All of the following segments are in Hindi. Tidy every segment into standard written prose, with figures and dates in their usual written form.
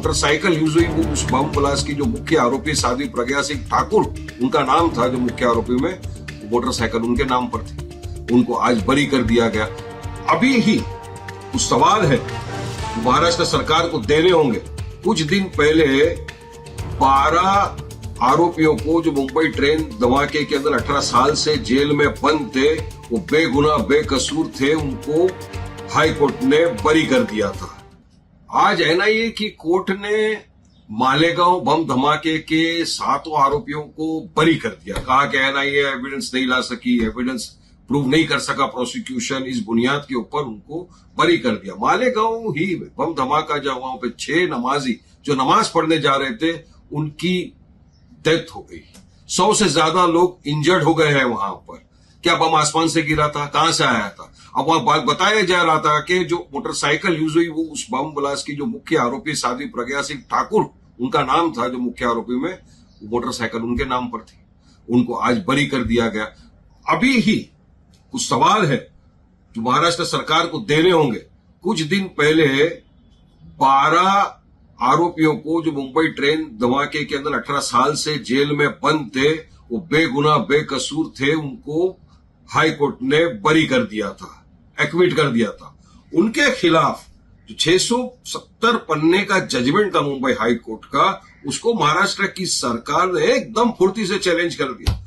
मोटरसाइकिल यूज हुई वो उस बम ब्लास्ट की जो मुख्य आरोपी साध्वी प्रज्ञा सिंह ठाकुर उनका नाम था, जो मुख्य आरोपी में मोटरसाइकिल उनके नाम पर थी, उनको आज बरी कर दिया गया। अभी ही कुछ सवाल है महाराष्ट्र सरकार को देने होंगे। कुछ दिन पहले 12 आरोपियों को जो मुंबई ट्रेन धमाके के अंदर 18 साल से जेल में बंद थे, वो बेगुनाह बेकसूर थे, उनको हाई कोर्ट ने बरी कर दिया था। आज एनआईए की कोर्ट ने मालेगांव बम धमाके के 7 आरोपियों को बरी कर दिया। कहा कि एनआईए एविडेंस नहीं ला सकी, एविडेंस प्रूव नहीं कर सका प्रोसिक्यूशन, इस बुनियाद के ऊपर उनको बरी कर दिया। मालेगांव ही बम धमाका जब वहां पे 6 नमाजी जो नमाज पढ़ने जा रहे थे उनकी डेथ हो गई। 100 से ज्यादा लोग इंजर्ड हो गए हैं वहां पर। क्या बम आसमान से गिरा था? कहां से आया था? अब वहां बताया जा रहा था कि जो मोटरसाइकिल यूज हुई वो उस बम ब्लास्ट की जो मुख्य आरोपी साध्वी प्रज्ञा सिंह ठाकुर उनका नाम था, जो मुख्य आरोपी में मोटरसाइकिल उनके नाम पर थी, उनको आज बरी कर दिया गया। अभी ही कुछ सवाल है जो महाराष्ट्र सरकार को देने होंगे। कुछ दिन पहले 12 आरोपियों को जो मुंबई ट्रेन धमाके के अंदर 18 साल से जेल में बंद थे, वो बेगुनाह बेकसूर थे, उनको हाई कोर्ट ने बरी कर दिया था, एक्विट कर दिया था। उनके खिलाफ जो 670 पन्ने का जजमेंट था मुंबई हाई कोर्ट का, उसको महाराष्ट्र की सरकार ने एकदम फुर्ती से चैलेंज कर दिया।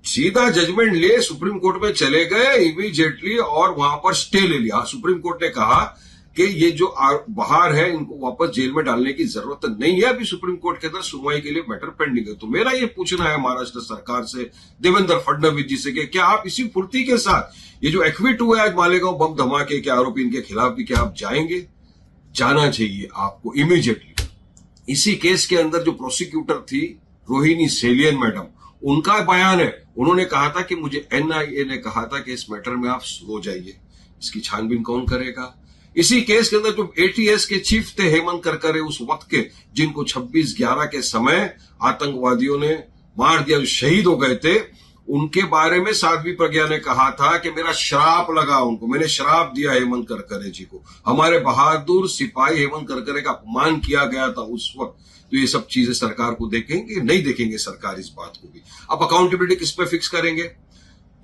सीधा जजमेंट लिए सुप्रीम कोर्ट में चले गए इमीडिएटली और वहां पर स्टे ले लिया। सुप्रीम कोर्ट ने कहा कि ये जो बाहर है इनको वापस जेल में डालने की जरूरत नहीं है, अभी सुप्रीम कोर्ट के अंदर सुनवाई के लिए मैटर पेंडिंग है। तो मेरा ये पूछना है महाराष्ट्र सरकार से, देवेंद्र फडणवीस जी से, कि क्या आप इसी फुर्ती के साथ ये जो एक्विट हुआ है आज मालेगांव बम धमाके के आरोपी इनके खिलाफ भी, क्या आप जाएंगे? जाना चाहिए आपको इमीडिएटली। इसी केस के अंदर जो प्रोसिक्यूटर थी रोहिणी सेलियन मैडम, उनका बयान है, उन्होंने कहा था कि मुझे एनआईए ने कहा था कि इस मैटर में आप सो जाइए, इसकी छानबीन कौन करेगा। इसी केस के अंदर जो एटीएस के चीफ थे हेमंत करकरे उस वक्त के, जिनको 26/11 के समय आतंकवादियों ने मार दिया, जो शहीद हो गए थे, उनके बारे में साध्वी प्रज्ञा ने कहा था कि मेरा श्राप लगा उनको, मैंने श्राप दिया हेमंत करकरे जी को, हमारे बहादुर सिपाही हेमंत करकरे का अपमान किया गया था उस वक्त। तो ये सब चीजें सरकार को देखेंगे, नहीं देखेंगे सरकार इस बात को भी। अब अकाउंटेबिलिटी किस पे फिक्स करेंगे?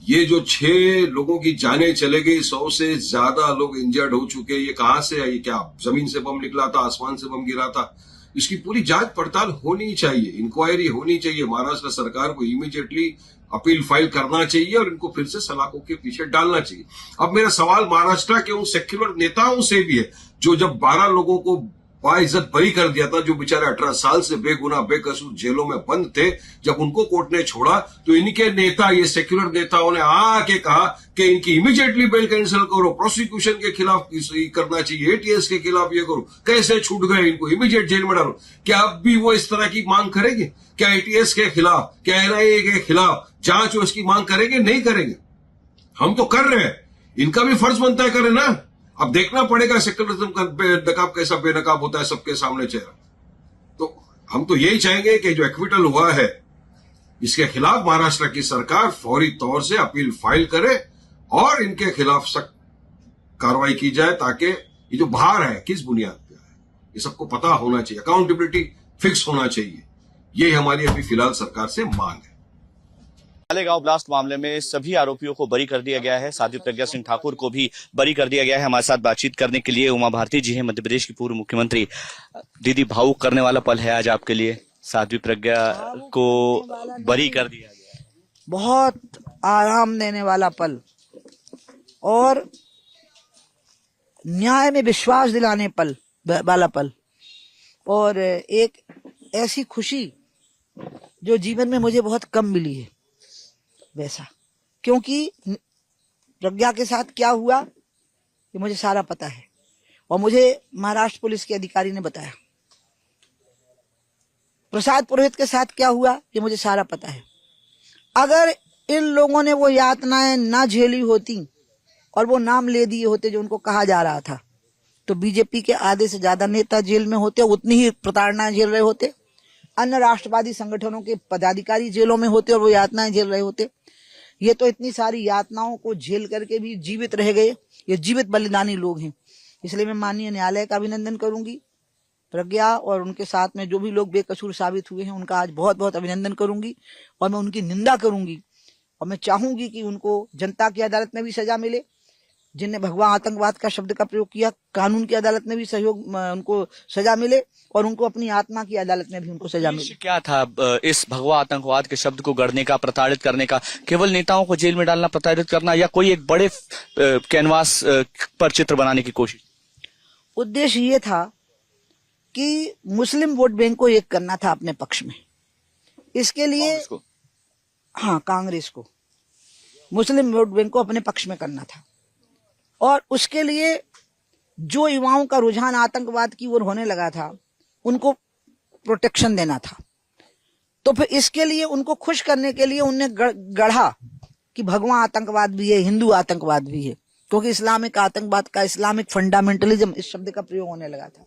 ये जो 6 लोगों की जानें चले गई, 100 से ज्यादा लोग इंजर्ड हो चुके, ये कहां से है? ये क्या जमीन से बम निकला था, आसमान से बम गिरा था? इसकी पूरी जांच पड़ताल होनी चाहिए, इंक्वायरी होनी चाहिए। महाराष्ट्र सरकार को इमीडिएटली अपील फाइल करना चाहिए और इनको फिर से सलाखों के पीछे डालना चाहिए। अब मेरा सवाल महाराष्ट्र के उन सेक्युलर नेताओं से भी है जो जब 12 लोगों को बाइज्जत बरी कर दिया था, जो बेचारे 18 साल से बेगुनाह बेकसूर जेलों में बंद थे, जब उनको कोर्ट ने छोड़ा तो इनके नेता, ये सेक्युलर नेताओं ने आके कहा कि इनकी इमीडिएटली बेल कैंसिल करो, प्रोसिक्यूशन के खिलाफ करना चाहिए, एटीएस के खिलाफ ये करो। कैसे छूट गए? इनको इमीडिएट जेल में डालो। क्या अब भी वो इस तरह की मांग करेंगे? क्या एटीएस के खिलाफ, क्या एनआईए के खिलाफ जांच हो इसकी मांग करेंगे? नहीं करेंगे। हम तो कर रहे हैं, इनका भी फर्ज बनता है करें ना। अब देखना पड़ेगा सेक्युलरिज्म का नकाब कैसा बेनकाब होता है सबके सामने चेहरा। तो हम तो यही चाहेंगे कि जो एक्विटल हुआ है इसके खिलाफ महाराष्ट्र की सरकार फौरी तौर से अपील फाइल करे और इनके खिलाफ सख्त कार्रवाई की जाए, ताकि ये जो बाहर है किस बुनियाद पे है ये सबको पता होना चाहिए, अकाउंटेबिलिटी फिक्स होना चाहिए। ये हमारी अभी फिलहाल सरकार से मांग है। मालेगांव ब्लास्ट मामले में सभी आरोपियों को बरी कर दिया गया है। साध्वी प्रज्ञा सिंह ठाकुर को भी बरी कर दिया गया है। हमारे साथ बातचीत करने के लिए उमा भारती जी हैं, मध्य प्रदेश की पूर्व मुख्यमंत्री। दीदी, भावुक करने वाला पल है आज आपके लिए, साध्वी प्रज्ञा को बरी कर दिया गया। बहुत आराम देने वाला पल और न्याय में विश्वास दिलाने वाला पल, और एक ऐसी खुशी जो जीवन में मुझे बहुत कम मिली है वैसा। क्योंकि प्रज्ञा के साथ क्या हुआ ये मुझे सारा पता है और मुझे महाराष्ट्र पुलिस के अधिकारी ने बताया। प्रसाद पुरोहित के साथ क्या हुआ ये मुझे सारा पता है। अगर इन लोगों ने वो यातनाएं ना झेली होती और वो नाम ले दिए होते जो उनको कहा जा रहा था, तो बीजेपी के आधे से ज्यादा नेता जेल में होते, उतनी ही प्रताड़नाएं झेल रहे होते। अन्य राष्ट्रवादी संगठनों के पदाधिकारी जेलों में होते और वो यातनाएं झेल रहे होते। ये तो इतनी सारी यातनाओं को झेल करके भी जीवित रह गए। ये जीवित बलिदानी लोग हैं। इसलिए मैं माननीय न्यायालय का अभिनंदन करूंगी प्रज्ञा और उनके साथ में जो भी लोग बेकसूर साबित हुए हैं उनका आज बहुत बहुत अभिनंदन करूंगी और मैं उनकी निंदा करूंगी और मैं चाहूंगी कि उनको जनता की अदालत में भी सजा मिले। जिनने भगवा आतंकवाद का शब्द का प्रयोग किया, कानून की अदालत में भी सहयोग उनको सजा मिले और उनको अपनी आत्मा की अदालत में भी उनको सजा मिले। क्या था इस भगवा आतंकवाद के शब्द को गढ़ने का, प्रताड़ित करने का? केवल नेताओं को जेल में डालना, प्रताड़ित करना, या कोई एक बड़े कैनवास पर चित्र बनाने की कोशिश? उद्देश्य ये था कि मुस्लिम वोट बैंक को एक करना था अपने पक्ष में। इसके लिए हाँ, कांग्रेस को मुस्लिम वोट बैंक को अपने पक्ष में करना था और उसके लिए जो युवाओं का रुझान आतंकवाद की ओर होने लगा था उनको प्रोटेक्शन देना था। तो फिर इसके लिए उनको खुश करने के लिए उनने गढ़ा कि भगवा आतंकवाद भी है, हिंदू आतंकवाद भी है, क्योंकि इस्लामिक आतंकवाद का, इस्लामिक फंडामेंटलिज्म इस शब्द का प्रयोग होने लगा था।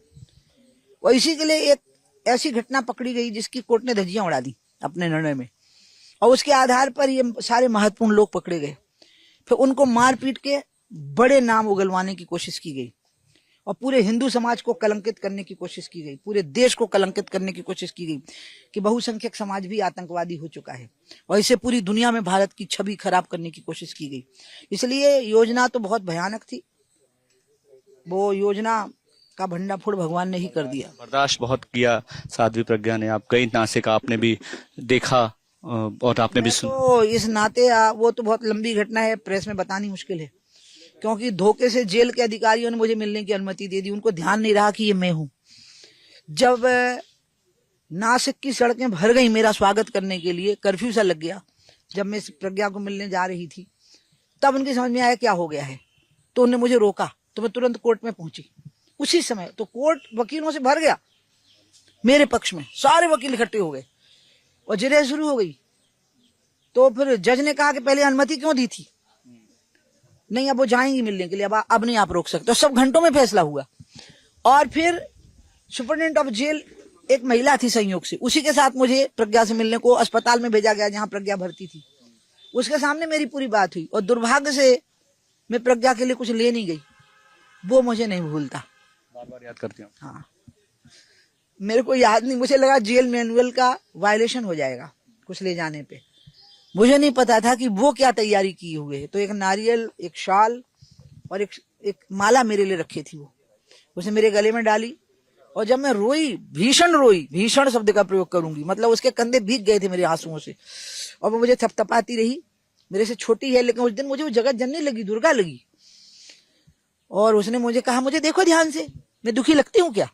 और इसी के लिए एक ऐसी घटना पकड़ी गई जिसकी कोर्ट ने धज्जियां उड़ा दी अपने निर्णय में और उसके आधार पर ये सारे महत्वपूर्ण लोग पकड़े गए। फिर उनको मार पीट के बड़े नाम उगलवाने की कोशिश की गई और पूरे हिंदू समाज को कलंकित करने की कोशिश की गई, पूरे देश को कलंकित करने की कोशिश की गई कि बहुसंख्यक समाज भी आतंकवादी हो चुका है और इससे पूरी दुनिया में भारत की छवि खराब करने की कोशिश की गई। इसलिए योजना तो बहुत भयानक थी, वो योजना का भंडाफोड़ भगवान ने ही कर दिया। बर्दाश्त बहुत किया साध्वी प्रज्ञा ने, आप कई नासे का आपने भी देखा और आपने भी सुना। तो इस नाते वो तो बहुत लंबी घटना है, प्रेस में बतानी मुश्किल है, क्योंकि धोखे से जेल के अधिकारियों ने मुझे मिलने की अनुमति दे दी। उनको ध्यान नहीं रहा कि ये मैं हूं। जब नासिक की सड़कें भर गई मेरा स्वागत करने के लिए, कर्फ्यू सा लग गया, जब मैं प्रज्ञा को मिलने जा रही थी, तब उनकी समझ में आया क्या हो गया है। तो उन्होंने मुझे रोका तो मैं तुरंत कोर्ट में पहुंची उसी समय। तो कोर्ट वकीलों से भर गया मेरे पक्ष में, सारे वकील इकट्ठे हो गए और जिरह शुरू हो गई। तो फिर जज ने कहा कि पहले अनुमति क्यों दी थी? नहीं, अब वो जाएंगी मिलने के लिए, अब नहीं आप रोक सकते। तो सब घंटों में फैसला हुआ और फिर सुपरिटेंडेंट ऑफ जेल एक महिला थी संयोग से, उसी के साथ मुझे प्रज्ञा से मिलने को अस्पताल में भेजा गया जहां प्रज्ञा भर्ती थी। उसके सामने मेरी पूरी बात हुई और दुर्भाग्य से मैं प्रज्ञा के लिए कुछ ले नहीं गई। वो मुझे नहीं भूलता, बार बार याद करती हूँ। हाँ, मेरे को याद नहीं, मुझे लगा जेल मैनुअल का वायलेशन हो जाएगा कुछ ले जाने पे। मुझे नहीं पता था कि वो क्या तैयारी किए हुए है। तो एक नारियल, एक शाल और एक माला मेरे लिए रखी थी, वो उसे मेरे गले में डाली और जब मैं रोई, भीषण शब्द का प्रयोग करूंगी, मतलब उसके कंधे भीग गए थे मेरे आंसुओं से और वो मुझे थपथपाती रही। मेरे से छोटी है लेकिन उस दिन मुझे वो जगत जननी लगी, दुर्गा लगी। और उसने मुझे कहा, मुझे देखो ध्यान से, मैं दुखी लगती हूँ क्या?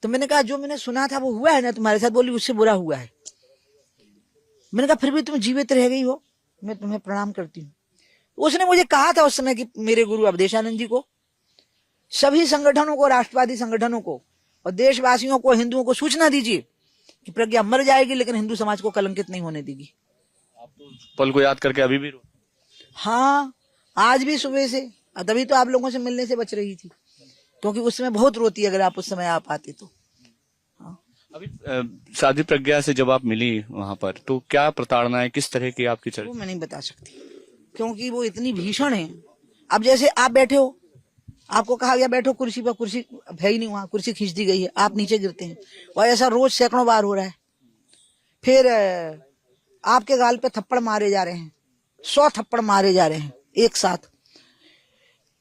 तो मैंने कहा, जो मैंने सुना था वो हुआ है ना तुम्हारे साथ? बोली, उससे बुरा हुआ है। मैंने कहा, फिर भी तुम जीवित रह गई हो, मैं तुम्हें प्रणाम करती हूँ। उसने मुझे कहा था उस समय कि मेरे गुरु अवधेशानंद जी को, सभी संगठनों को, राष्ट्रवादी संगठनों को और देशवासियों को, हिंदुओं को सूचना दीजिए कि प्रज्ञा मर जाएगी लेकिन हिंदू समाज को कलंकित नहीं होने देगी। आप तो पल को याद करके अभी भी रो? हाँ, आज भी सुबह से, तभी तो आप लोगों से मिलने से बच रही थी, क्योंकि उस समय बहुत रोती अगर आप उस समय आ पाते तो। अभी साध्वी प्रज्ञा से जब आप मिली वहां पर, तो क्या प्रताड़ना है, किस तरह की आपकी चर्चा? वो मैं नहीं बता सकती क्योंकि वो इतनी भीषण है। अब जैसे आप बैठे हो, आपको कहा गया बैठो कुर्सी पर, कुर्सी है ही नहीं वहां, कुर्सी खींच दी गई है, आप नीचे गिरते हैं और ऐसा रोज सैकड़ों बार हो रहा है। फिर आपके गाल पे थप्पड़ मारे जा रहे हैं, 100 थप्पड़ मारे जा रहे हैं एक साथ।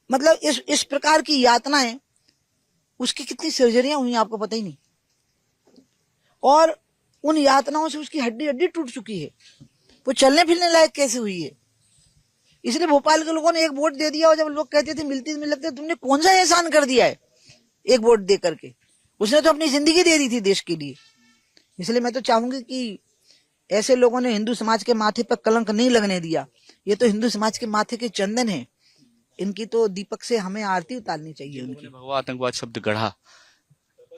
मतलब इस प्रकार की यातनाएं, उसकी कितनी सर्जरियां हुई आपको पता ही नहीं। और उन यातनाओं से उसकी हड्डी हड्डी टूट चुकी है, वो चलने फिरने लायक कैसे हुई है। इसलिए भोपाल के लोगों ने एक वोट दे दिया और जब लोग कहते थे मिलती लगते, तुमने कौन सा एहसान कर दिया है एक वोट दे करके? उसने तो अपनी जिंदगी दे दी थी देश के लिए। इसलिए मैं तो चाहूंगी कि ऐसे लोगों ने हिंदू समाज के माथे पर कलंक नहीं लगने दिया। ये तो हिंदू समाज के माथे के चंदन है, इनकी तो दीपक से हमें आरती उतारनी चाहिए उनकी। भगवा आतंकवाद शब्द गढ़ा,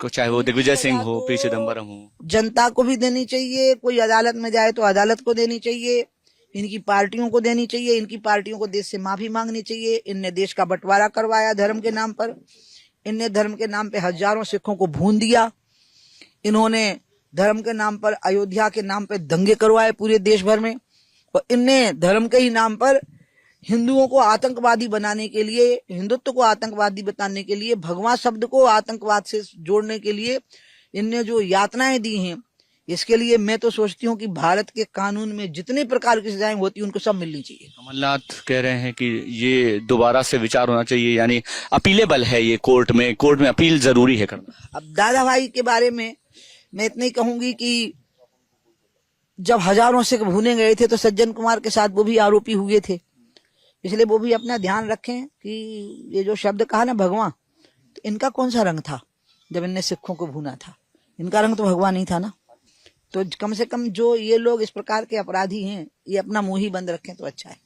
चाहे वो दिग्विजय सिंह हो, पी चिदम्बरम हो, जनता को भी देनी चाहिए। कोई अदालत में जाए तो अदालत को देनी चाहिए, इनकी पार्टियों को देनी चाहिए। इनकी पार्टियों को देश से माफी मांगनी चाहिए। इनने देश का बंटवारा करवाया धर्म के नाम पर, इनने धर्म के नाम पे हजारों सिखों को भून दिया। इन्होंने धर्म के नाम पर, अयोध्या के नाम पे दंगे करवाए पूरे देश भर में। और इनने धर्म के ही नाम पर हिंदुओं को आतंकवादी बनाने के लिए, हिंदुत्व को आतंकवादी बताने के लिए, भगवा शब्द को आतंकवाद से जोड़ने के लिए इनने जो यातनाएं दी हैं, इसके लिए मैं तो सोचती हूँ कि भारत के कानून में जितने प्रकार की सजाएं होती हैं उनको सब मिलनी चाहिए। कमलनाथ कह रहे हैं कि ये दोबारा से विचार होना चाहिए, यानी अपीलेबल है ये कोर्ट में अपील जरूरी है करना। अब दादा भाई के बारे में मैं इतना ही कहूंगी कि जब हजारों सिख भूने गए थे तो सज्जन कुमार के साथ वो भी आरोपी हुए थे, इसलिए वो भी अपना ध्यान रखें कि ये जो शब्द कहा ना भगवान, तो इनका कौन सा रंग था जब इनने सिखों को भूना था? इनका रंग तो भगवान नहीं था ना। तो कम से कम जो ये लोग इस प्रकार के अपराधी हैं, ये अपना मुंह ही बंद रखें तो अच्छा है।